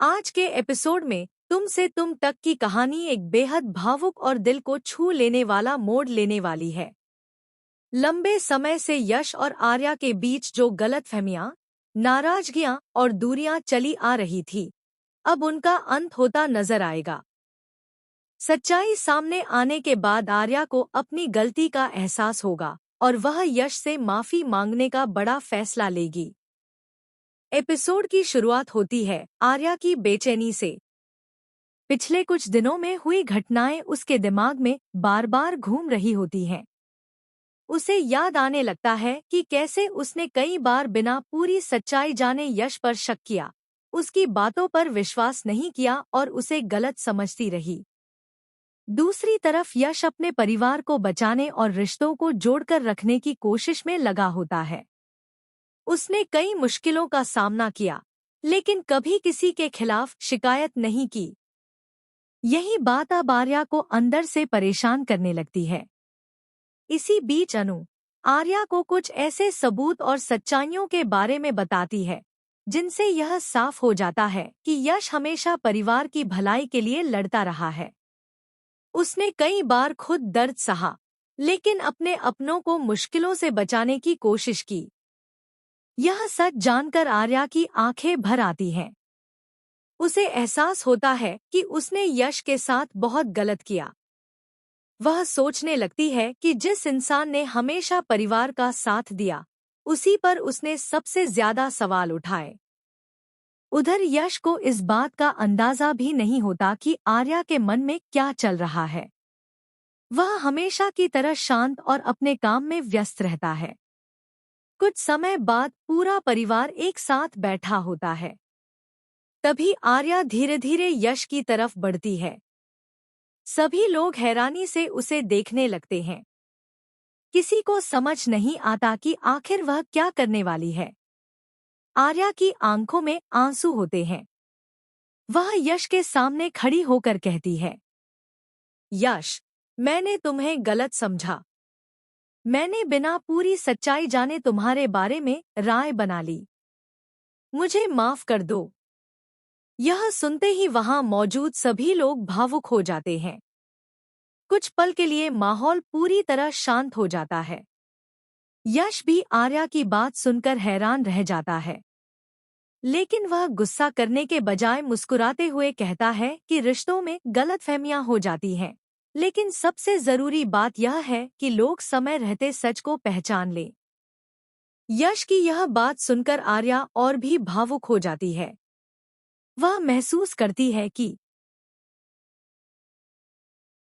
आज के एपिसोड में तुम से तुम तक की कहानी एक बेहद भावुक और दिल को छू लेने वाला मोड़ लेने वाली है। लंबे समय से यश और आर्या के बीच जो गलतफहमियां, नाराजगियां और दूरियां चली आ रही थी, अब उनका अंत होता नजर आएगा। सच्चाई सामने आने के बाद आर्या को अपनी गलती का एहसास होगा और वह यश से माफी मांगने का बड़ा फैसला लेगी। एपिसोड की शुरुआत होती है आर्या की बेचैनी से। पिछले कुछ दिनों में हुई घटनाएं उसके दिमाग में बार बार घूम रही होती हैं। उसे याद आने लगता है कि कैसे उसने कई बार बिना पूरी सच्चाई जाने यश पर शक किया, उसकी बातों पर विश्वास नहीं किया और उसे गलत समझती रही। दूसरी तरफ यश अपने परिवार को बचाने और रिश्तों को जोड़कर रखने की कोशिश में लगा होता है। उसने कई मुश्किलों का सामना किया, लेकिन कभी किसी के खिलाफ शिकायत नहीं की। यही बात अब आर्या को अंदर से परेशान करने लगती है। इसी बीच अनु आर्या को कुछ ऐसे सबूत और सच्चाइयों के बारे में बताती है, जिनसे यह साफ हो जाता है कि यश हमेशा परिवार की भलाई के लिए लड़ता रहा है। उसने कई बार खुद दर्द सहा, लेकिन अपने अपनों को मुश्किलों से बचाने की कोशिश की। यह सच जानकर आर्या की आंखें भर आती हैं। उसे एहसास होता है कि उसने यश के साथ बहुत गलत किया। वह सोचने लगती है कि जिस इंसान ने हमेशा परिवार का साथ दिया, उसी पर उसने सबसे ज्यादा सवाल उठाए। उधर यश को इस बात का अंदाजा भी नहीं होता कि आर्या के मन में क्या चल रहा है। वह हमेशा की तरह शांत और अपने काम में व्यस्त रहता है। कुछ समय बाद पूरा परिवार एक साथ बैठा होता है। तभी आर्या धीरे धीरे यश की तरफ बढ़ती है। सभी लोग हैरानी से उसे देखने लगते हैं। किसी को समझ नहीं आता कि आखिर वह क्या करने वाली है। आर्या की आंखों में आंसू होते हैं। वह यश के सामने खड़ी होकर कहती है, यश, मैंने तुम्हें गलत समझा। मैंने बिना पूरी सच्चाई जाने तुम्हारे बारे में राय बना ली। मुझे माफ कर दो। यह सुनते ही वहां मौजूद सभी लोग भावुक हो जाते हैं। कुछ पल के लिए माहौल पूरी तरह शांत हो जाता है। यश भी आर्या की बात सुनकर हैरान रह जाता है, लेकिन वह गुस्सा करने के बजाय मुस्कुराते हुए कहता है कि रिश्तों में गलतफहमियां हो जाती हैं, लेकिन सबसे जरूरी बात यह है कि लोग समय रहते सच को पहचान लें। यश की यह बात सुनकर आर्या और भी भावुक हो जाती है। वह महसूस करती है कि